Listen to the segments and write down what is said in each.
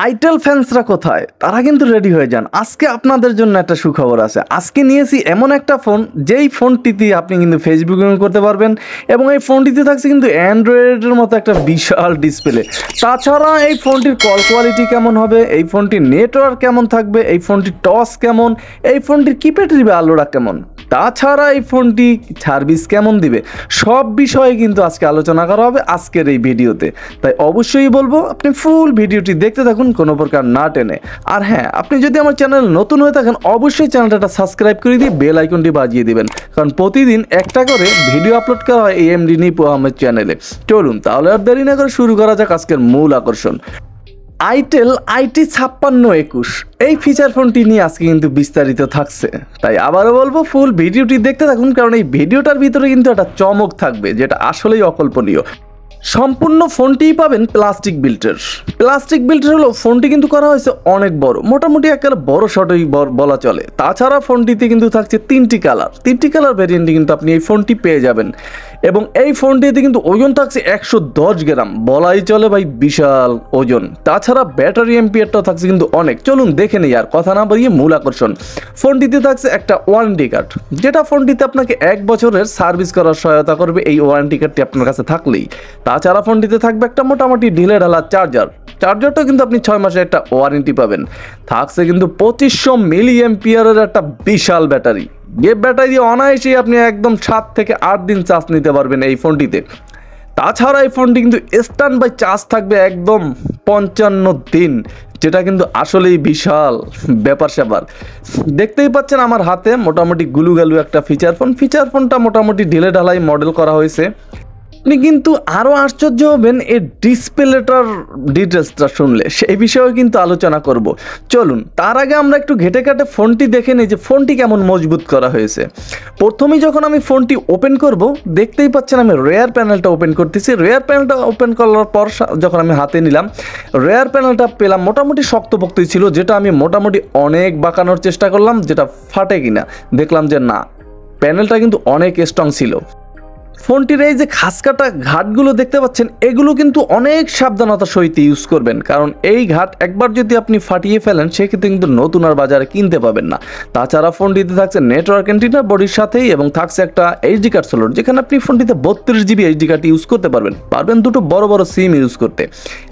Itel ফ্যান্সরা কোথায়? তারা কিন্তু রেডি হয়ে যান। আজকে আপনাদের জন্য একটা সুখবর আছে। আজকে নিয়েছি এমন একটা ফোন, যেই ফোনটিতে আপনি কিন্তু ফেসবুক করতে পারবেন এবং এই ফোনটিতে থাকছে কিন্তু অ্যান্ড্রয়েডের মতো একটা বিশাল ডিসপ্লে। তাছাড়া এই ফোনটির কল কোয়ালিটি কেমন হবে, এই ফোনটির নেটওয়ার্ক কেমন থাকবে, এই ফোনটির টস কেমন, এই ফোনটির কিপ্যাডের আলোটা কেমন, তাছাড়া এই ফোনটি সার্ভিস কেমন দিবে, সব বিষয়ে কিন্তু আজকে আলোচনা করা হবে আজকের এই ভিডিওতে। তাই অবশ্যই বলবো আপনি ফুল ভিডিওটি দেখতে থাকুন, কোনো প্রকার না টেনে। আর হ্যাঁ, আপনি যদি আমার চ্যানেল নতুন হয়ে থাকেন অবশ্যই চ্যানেলটা সাবস্ক্রাইব করে দিয়ে বেল আইকনটি বাজিয়ে দিবেন, কারণ প্রতিদিন একটা করে ভিডিও আপলোড করা হয় এই mdnipuAhmed চ্যানেলে। চলুন তাহলে আর দেরি না করে শুরু করা যাক আজকের মূল আকর্ষণ। আইটেল IT5621 এই ফিচার ফোনটি নিয়ে আজকে কিন্তু বিস্তারিত থাকছে, তাই আবারও বলবো ফুল ভিডিওটি দেখতে থাকুন, কারণ এই ভিডিওটার ভিতরে কিন্তু একটা চমক থাকবে যেটা আসলেই অকল্পনীয়। সম্পূর্ণ ফোনটিই পাবেন প্লাস্টিক বিল্টের। প্লাস্টিক বিল্টের হলো ফোনটি কিন্তু করা হয়েছে অনেক বড়, মোটামুটি একেবারে বড় শটই বলা চলে। তাছাড়া ফোনটিতে কিন্তু থাকছে তিনটি কালার ভ্যারিয়েন্টে কিন্তু আপনি এই ফোনটি পেয়ে যাবেন এবং এই ফোনটিতে কিন্তু ওজন থাকছে 110 গ্রাম, বলাই চলে ভাই বিশাল ওজন। তাছাড়া ব্যাটারি এমপিআরটাও থাকছে কিন্তু অনেক। চলুন দেখে নিই আর কথা না বাড়িয়ে মূল আকর্ষণ। ফোনটিতে থাকছে একটা ওয়ারেন্টি কার্ড, যেটা ফোনটিতে আপনাকে 1 বছরের সার্ভিস করার সহায়তা করবে এই ওয়ারেন্টি কার্ডটি আপনার কাছে থাকলেই। তাছাড়া ফোনটিতে থাকবে একটা মোটামুটি ঢিলে ঢালা চার্জারটা কিন্তু আপনি 6 মাসের একটা ওয়ারেন্টি পাবেন। থাকছে কিন্তু 2500 মিলি এম্পিয়ারের একটা বিশাল ব্যাটারি। যে ব্যাটারি দিয়ে অনায়াসেই আপনি একদম 7 থেকে 8 দিন চার্জ নিতে পারবেন এই ফোনটিতে। তাছাড়া এই ফোনটি কিন্তু স্ট্যান্ড বাই চার্জ থাকবে একদম 55 দিন, যেটা কিন্তু আসলেই বিশাল ব্যাপার স্যাপার। দেখতেই পাচ্ছেন আমার হাতে মোটামুটি গুলুগালু একটা ফিচার ফোনটা মোটামুটি ঢিলে ঢালাই মডেল করা হয়েছে। আপনি কিন্তু আরও আশ্চর্য হবেন এই ডিসপ্লেটার ডিটেলসটা শুনলে, সেই বিষয়েও কিন্তু আলোচনা করব। চলুন তার আগে আমরা একটু ঘেটে কাটে ফোনটি দেখে নিই যে ফোনটি কেমন মজবুত করা হয়েছে। প্রথমেই যখন আমি ফোনটি ওপেন করব, দেখতেই পাচ্ছেন আমি রেয়ার প্যানেলটা ওপেন করতেছি। রেয়ার প্যানেলটা ওপেন করার পর যখন আমি হাতে নিলাম, রেয়ার প্যানেলটা পেলাম মোটামুটি শক্তপোক্তই ছিল, যেটা আমি মোটামুটি অনেক বাঁকানোর চেষ্টা করলাম, যেটা ফাটে কিনা দেখলাম যে না, প্যানেলটা কিন্তু অনেক স্ট্রং ছিল। ফোনটির এই যে খাসকাটা ঘাটগুলো দেখতে পাচ্ছেন, এগুলো কিন্তু অনেক সাবধানতার সহিত ইউজ করবেন, কারণ এই ঘাট একবার যদি আপনি ফাটিয়ে ফেলেন সেক্ষেত্রে কিন্তু নতুন আর বাজারে কিনতে পাবেন না। তাছাড়া ফোনটিতে থাকছে নেটওয়ার্ক অ্যান্টিনা বডির সাথেই এবং থাকছে একটা এইচডি কার্ড স্লট, যেখানে আপনি ফোনটিতে 32 জিবি এইচডি কার্ড ইউজ করতে পারবেন দুটো বড় বড় সিম ইউজ করতে।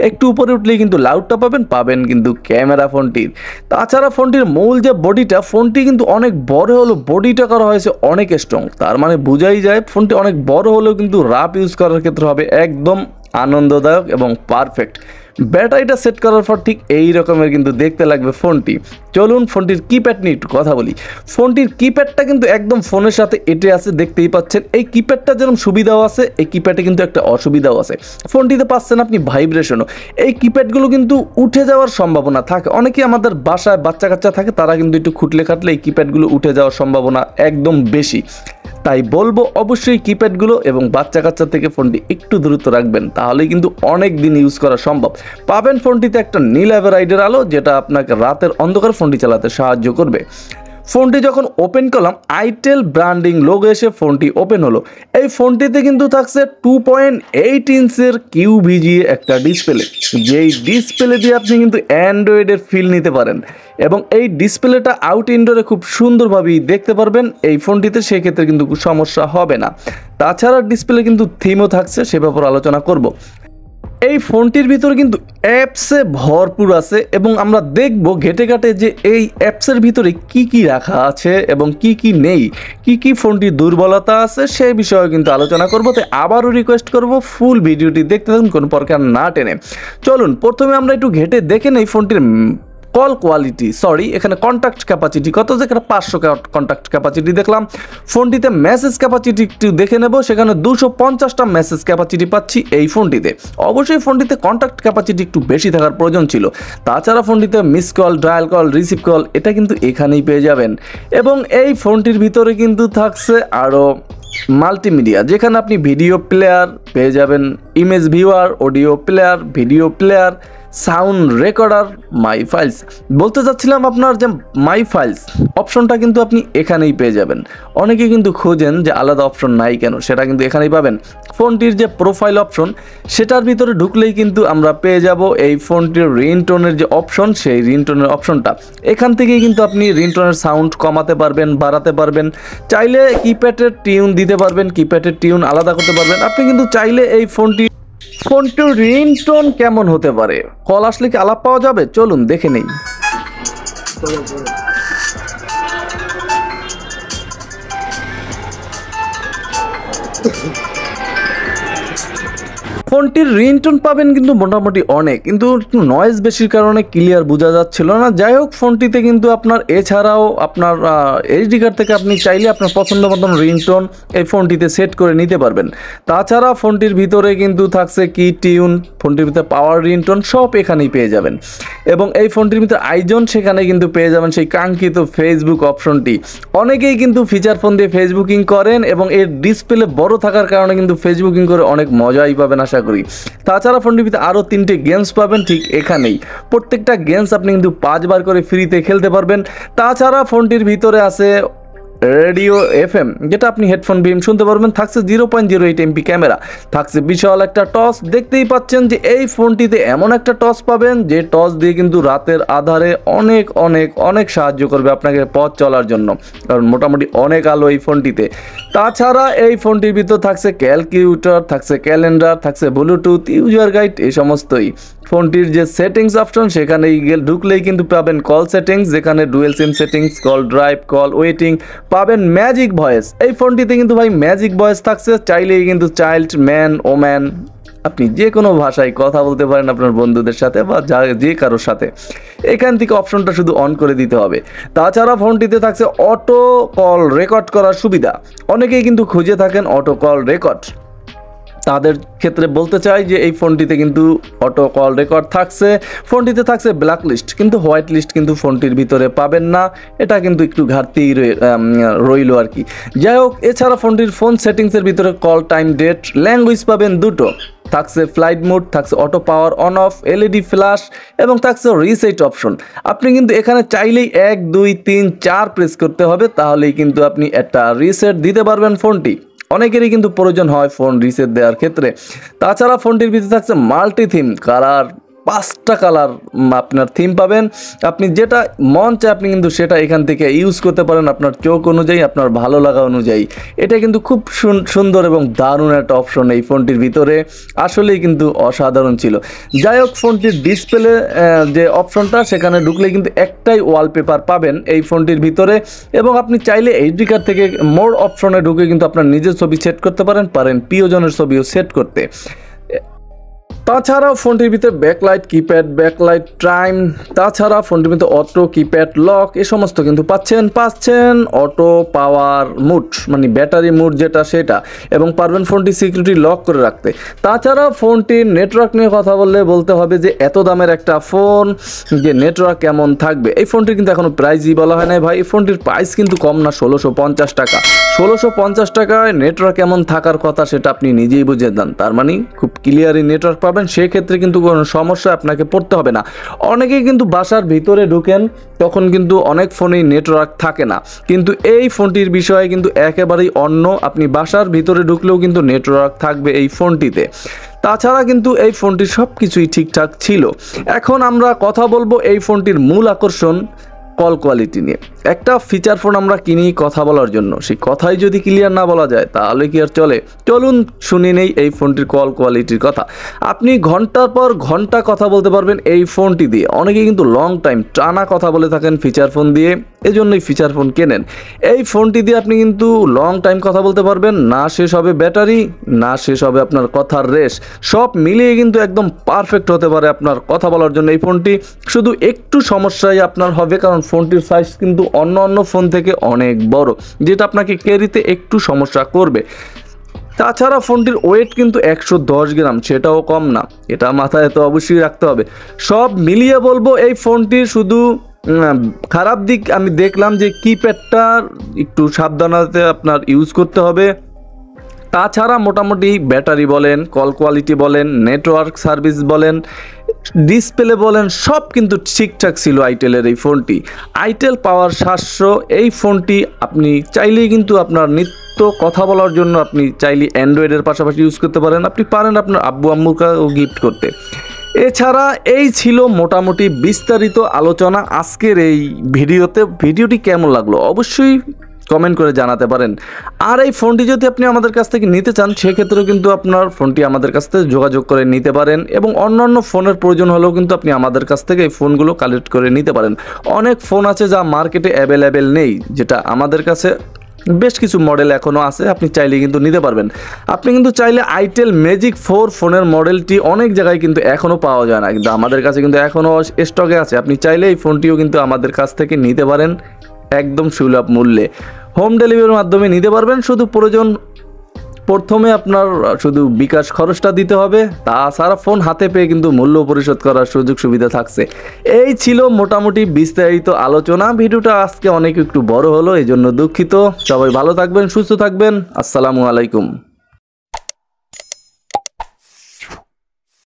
একটু উপরে উঠলেই কিন্তু লাউডটা পাবেন কিন্তু ক্যামেরা ফোনটির। তাছাড়া ফোনটির মূল যে বডিটা, ফোনটি কিন্তু অনেক বড় হলো, বডিটা করা হয়েছে অনেক স্ট্রং। তার মানে বোঝাই যায় ফোনটি অনেক বড় হলেও কিন্তু রাফ ইউজ করার ক্ষেত্রে হবে একদম আনন্দদায়ক এবং পারফেক্ট। ব্যাটারিটা সেট করার পর ঠিক এই রকমের কিন্তু দেখতে লাগবে ফোনটি। চলুন ফোনটির কিপ্যাড নিয়ে একটু কথা বলি। ফোনটির কিপ্যাডটা কিন্তু একদম ফোনের সাথে এটে আছে, দেখতেই পাচ্ছেন। এই কিপ্যাডটা যেরকম সুবিধাও আছে, এই কিপ্যাডে কিন্তু একটা অসুবিধাও আছে। ফোনটিতে পাচ্ছেন আপনি ভাইব্রেশনও। এই কিপ্যাডগুলো কিন্তু উঠে যাওয়ার সম্ভাবনা থাকে। অনেকেই আমাদের বাসায় বাচ্চা কাচ্চা থাকে, তারা কিন্তু একটু খুঁটলে খাটলে এই কিপ্যাডগুলো উঠে যাওয়ার সম্ভাবনা একদম বেশি। তাই বলবো অবশ্যই কিপ্যাডগুলো এবং বাচ্চা কাচ্চা থেকে ফোনটি একটু দূরত্ব রাখবেন, তাহলেই কিন্তু অনেক দিন ইউজ করা সম্ভব। পাবেন ফোনটিতে একটা নীল এভারাইডের আলো, যেটা আপনাকে রাতের অন্ধকার ফোনটি চালাতে সাহায্য করবে। ফোনটি যখন ওপেন করলাম, আইটেল ব্র্যান্ডিং লোগো এসে ফোনটি ওপেন হলো। এই ফোনটিতে কিন্তু থাকছে 2.8 ইঞ্চের QVGA একটা ডিসপ্লে, যেই ডিসপ্লে দিয়ে আপনি কিন্তু অ্যান্ড্রয়েডের ফিল নিতে পারেন এবং এই ডিসপ্লেটা আউট ইনডোরে খুব সুন্দরভাবেই দেখতে পারবেন এই ফোনটিতে, সেক্ষেত্রে কিন্তু সমস্যা হবে না। তাছাড়া ডিসপ্লে কিন্তু থিমও থাকছে, সে ব্যাপারে আলোচনা করব। এই ফোনটির ভিতরে কিন্তু অ্যাপসে ভরপুর আছে এবং আমরা দেখব ঘেটে ঘাটে যে এই অ্যাপসের ভিতরে কি কি রাখা আছে এবং কি কি নেই, কি ফোনটির দুর্বলতা আছে সেই বিষয়ে কিন্তু আলোচনা করব। তাই আবারও রিকোয়েস্ট করব ফুল ভিডিওটি দেখতে থাকুন, কোনো প্রকার না টেনে। চলুন প্রথমে আমরা একটু ঘেটে দেখে নেই ফোনটির কল কোয়ালিটি, এখানে কন্ট্যাক্ট ক্যাপাসিটি কত, যেখানে 500 কন্ট্যাক্ট ক্যাপাসিটি দেখলাম। ফোনটিতে মেসেজ ক্যাপাসিটি একটু দেখে নেব, সেখানে 250টা মেসেজ ক্যাপাসিটি পাচ্ছি এই ফোনটিতে। অবশ্যই ফোনটিতে কন্ট্যাক্ট ক্যাপাসিটি একটু বেশি থাকার প্রয়োজন ছিল। তাছাড়া ফোনটিতে miss call, dial call, receive call এটা কিন্তু এখানেই পেয়ে যাবেন এবং এই ফোনটির ভিতরে কিন্তু থাকছে আরও মাল্টিমিডিয়া, যেখানে আপনি ভিডিও প্লেয়ার পেয়ে যাবেন, image viewer, audio player, video player, sound recorder মাই ফাইলস। বলতে চাচ্ছিলাম আপনার যে মাই ফাইলস অপশনটা কিন্তু আপনি এখানেই পেয়ে যাবেন। অনেকে কিন্তু খোঁজেন যে আলাদা অপশন নাই কেন, সেটা কিন্তু এখানেই পাবেন। ফোনটির যে প্রোফাইল অপশন সেটার ভিতরে ঢুকলেই কিন্তু আমরা পেয়ে যাব এই ফোনটির রিংটোনের যে অপশন, সেই রিংটোনের অপশনটা। এখান থেকেই কিন্তু আপনি রিংটোনের সাউন্ড কমাতে পারবেন, বাড়াতে পারবেন, চাইলে কিপ্যাডের টিউন দিতে পারবেন, কিপ্যাডের টিউন আলাদা করতে পারবেন। আপনি কিন্তু চাইলে এই ফোনটির রিংটোন কেমন হতে পারে, কল আসলে কি আলাপ পাওয়া যাবে, চলুন দেখে নেই। ফোনটির রিংটোন পাবেন কিন্তু মোটামুটি অনেক, কিন্তু নয়েজ বেশির কারণে ক্লিয়ার বোঝা যাচ্ছিল না। যাই হোক, ফোনটিতে কিন্তু আপনার এছাড়াও আপনার এইচডি কার্ড থেকে আপনি চাইলে আপনার পছন্দ মতন রিংটোন এই ফোনটিতে সেট করে নিতে পারবেন। তাছাড়া ফোনটির ভিতরে কিন্তু থাকছে কি টিউন, ফোনটির ভিতরে পাওয়ার, রিংটোন সব এখানেই পেয়ে যাবেন। এবং এই ফোনটির ভিতরে আইজন, সেখানে কিন্তু পেয়ে যাবেন সেই কাঙ্ক্ষিত ফেসবুক অপশনটি। অনেকেই কিন্তু ফিচার ফোন দিয়ে ফেসবুকিং করেন এবং এর ডিসপ্লে বড় থাকার কারণে কিন্তু ফেসবুকিং করে অনেক মজাই পাবেন আশা করি। তাছাড়া ফোনটির ভিতরে আরও 3টে গেমস পাবেন ঠিক এখানেই। প্রত্যেকটা গেমস আপনি কিন্তু 5 বার করে ফ্রিতে খেলতে পারবেন। তাছাড়া ফোনটির ভিতরে আছে রেডিও এফএম, যেটা আপনি হেডফোন বিম শুনতে পারবেন। থাকছে 0.08 এমপি ক্যামেরা, থাকছে বিশাল একটা টর্চ। দেখতেই পাচ্ছেন যে এই ফোনটিতে এমন একটা টর্চ পাবেন যে টর্চ দিয়ে কিন্তু রাতের আধারে অনেক অনেক অনেক সাহায্য করবে আপনাকে পথ চলার জন্য, কারণ মোটামুটি অনেক আলো এই ফোনটিতে। তাছাড়া এই ফোনটির ভিতর থাকছে ক্যালকুলেটর, থাকছে ক্যালেন্ডার, থাকছে ব্লুটুথ, ইউজার গাইড, এই সমস্তই। ফোনটির যে সেটিংস অপশন সেখানে ঢুকলেই কিন্তু পাবেন কল সেটিংস, যেখানে dual SIM settings, call drive, call waiting, পাবেন ম্যাজিক ভয়েস। এই ফোনটিতে কিন্তু ভাই ম্যাজিক ভয়েস থাকছে, চাইলেই কিন্তু চাইল্ড, ম্যান, ওম্যান, আপনি যে কোনো ভাষায় কথা বলতে পারেন আপনার বন্ধুদের সাথে বা যে কারোর সাথে। এখান থেকে অপশনটা শুধু অন করে দিতে হবে। তাছাড়া ফোনটিতে থাকছে অটো কল রেকর্ড করার সুবিধা। অনেকেই কিন্তু খুঁজে থাকেন অটো কল রেকর্ড, তাদের ক্ষেত্রে বলতে চাই যে এই ফোনটিতে কিন্তু অটো কল রেকর্ড থাকছে। ফোনটিতে থাকছে ব্ল্যাক লিস্ট, কিন্তু হোয়াইট লিস্ট কিন্তু ফোনটির ভিতরে পাবেন না, এটা কিন্তু একটু ঘাটতি রইল আর কি। যাই হোক, এছাড়া ফোনটির ফোন সেটিংসের ভিতরে কল, টাইম, ডেট, ল্যাঙ্গুয়েজ পাবেন 2টো, থাকছে ফ্লাইট মোড, থাকছে auto power on of, LED flash এবং থাকছে রিসেট অপশন। আপনি কিন্তু এখানে চাইলেই 1 2 3 4 প্রেস করতে হবে, তাহলেই কিন্তু আপনি একটা রিসেট দিতে পারবেন ফোনটি। অনেকেরই কিন্তু প্রয়োজন হয় ফোন রিসেট দেওয়ার ক্ষেত্রে। তাছাড়া ফোনটির ভিতরে থাকছে মাল্টি থিম কালার, 5টা কালার আপনার থিম পাবেন। আপনি যেটা মন চায় আপনি কিন্তু সেটা এখান থেকে ইউজ করতে পারেন আপনার চোখ অনুযায়ী, আপনার ভালো লাগা অনুযায়ী। এটা কিন্তু খুব সুন্দর এবং দারুণ একটা অপশন এই ফোনটির ভিতরে, আসলেই কিন্তু অসাধারণ ছিল। যাই হোক, ফোনটির ডিসপ্লে যে অপশনটা, সেখানে ঢুকলে কিন্তু একটাই ওয়ালপেপার পাবেন এই ফোনটির ভিতরে, এবং আপনি চাইলে এইচডি কার্ড থেকে মোর অপশনে ঢুকে কিন্তু আপনার নিজের ছবি সেট করতে পারেন প্রিয়জনের ছবিও সেট করতে। তাছাড়াও ফোনটির ভিতরে ব্যাকলাইট, কিপ্যাড, ব্যাকলাইট, টাইম, তাছাড়া ফোনটির ভিতরে অটো, কিপ্যাড, লক, এই সমস্ত কিন্তু পাচ্ছেন অটো পাওয়ার মুড, মানে ব্যাটারি মুড যেটা সেটা, এবং পারবেন ফোনটি সিকিউরিটি লক করে রাখতে। তাছাড়া ফোনটির নেটওয়ার্ক নিয়ে কথা বলতে হবে যে এত দামের একটা ফোন যে নেটওয়ার্ক কেমন থাকবে। এই ফোনটির কিন্তু এখনো প্রাইসই বলা হয় নাই ভাই, এই ফোনটির প্রাইস কিন্তু কম না, 1650 টাকা। 1650 টাকায় নেটওয়ার্ক কেমন থাকার কথা সেটা আপনি নিজেই বুঝে দেন, তার মানে খুব ক্লিয়ারই নেটওয়ার্ক পাবেন, সেক্ষেত্রে কিন্তু কোনো সমস্যা আপনাকে পড়তে হবে না। অনেকেই কিন্তু বাসার ভিতরে ঢুকেন, তখন কিন্তু অনেক ফোনেই নেটওয়ার্ক থাকে না, কিন্তু এই ফোনটির বিষয়ে কিন্তু একেবারেই অন্য। আপনি বাসার ভিতরে ঢুকলেও কিন্তু নেটওয়ার্ক থাকবে এই ফোনটিতে। তাছাড়া কিন্তু এই ফোনটির সব কিছুই ঠিকঠাক ছিল। এখন আমরা কথা বলবো এই ফোনটির মূল আকর্ষণ কল কোয়ালিটি নিয়ে। একটা ফিচার ফোন আমরা কিনি কথা বলার জন্য, সেই কথাই যদি ক্লিয়ার না বলা যায় তাহলে কি আর চলে? চলুন শুনে নেই এই ফোনটির কল কোয়ালিটির কথা। আপনি ঘন্টার পর ঘন্টা কথা বলতে পারবেন এই ফোনটি দিয়ে। অনেকে কিন্তু লং টাইম টানা কথা বলে থাকেন ফিচার ফোন দিয়ে, এজন্যই ফিচার ফোন কেনেন। এই ফোনটি দিয়ে আপনি কিন্তু লং টাইম কথা বলতে পারবেন, না শেষ হবে ব্যাটারি, না শেষ হবে আপনার কথার রেশ, সব মিলিয়ে কিন্তু একদম পারফেক্ট হতে পারে আপনার কথা বলার জন্য এই ফোনটি। শুধু একটু সমস্যাই আপনার হবে, কারণ ফোনটির সাইজ কিন্তু অন্য ফোন থেকে অনেক বড়, যেটা আপনাকে ক্যারিতে একটু সমস্যা করবে। তাছাড়া ফোনটির ওয়েট কিন্তু 110 গ্রাম, সেটাও কম না, এটা মাথায় তো অবশ্যই রাখতে হবে। সব মিলিয়ে বলবো এই ফোনটির শুধু খারাপ দিক আমি দেখলাম যে কিপ্যাডটা একটু সাবধানতা আপনার ইউজ করতে হবে। তাছাড়া মোটামুটি ব্যাটারি বলেন, কল কোয়ালিটি বলেন, নেটওয়ার্ক সার্ভিস বলেন, ডিসপ্লে বলেন, সব কিন্তু ঠিকঠাক ছিল আইটেলের এই ফোনটি। আইটেল পাওয়ার 700 এই ফোনটি আপনি চাইলেই কিন্তু আপনার নিত্য কথা বলার জন্য আপনি চাইলে অ্যান্ড্রয়েডের পাশাপাশি ইউজ করতে পারেন, আপনি পারেন আপনার আব্বু আম্মুকেও গিফট করতে। এছাড়া এই ছিল মোটামুটি বিস্তারিত আলোচনা আজকের এই ভিডিওতে। ভিডিওটি কেমন লাগলো অবশ্যই কমেন্ট করে জানাতে পারেন। আর এই ফোনটি যদি আপনি আমাদের কাছ থেকে নিতে চান সেক্ষেত্রেও কিন্তু আপনার ফোনটি আমাদের কাছ থেকে যোগাযোগ করে নিতে পারেন, এবং অন্যান্য ফোনের প্রয়োজন হলেও কিন্তু আপনি আমাদের কাছ থেকে এই ফোনগুলো কালেক্ট করে নিতে পারেন। অনেক ফোন আছে যা মার্কেটে অ্যাভেলেবেল নেই, যেটা আমাদের কাছে বেশ কিছু মডেল এখনও আছে, আপনি চাইলে কিন্তু নিতে পারবেন। আপনি কিন্তু চাইলে আইটেল ম্যাজিক 4 ফোনের মডেলটি অনেক জায়গায় কিন্তু এখনও পাওয়া যায় না, কিন্তু আমাদের কাছে কিন্তু এখনও স্টকে আছে। আপনি চাইলে এই ফোনটিও কিন্তু আমাদের কাছ থেকে নিতে পারেন একদম সুলভ মূল্যে। হোম ডেলিভারির মাধ্যমে নিতে পারবেন। শুধু প্রয়োজন প্রথমে আপনার শুধু বিকাশ খরচটা দিতে হবে, তাছাড়া ফোন হাতে পেয়ে কিন্তু মূল্য পরিশোধ করার সুযোগ সুবিধা থাকছে। এই ছিল মোটামুটি বিস্তারিত আলোচনা। ভিডিওটা আজকে অনেক একটু বড় হলো, এই জন্য দুঃখিত। সবাই ভালো থাকবেন, সুস্থ থাকবেন। আসসালামু আলাইকুম।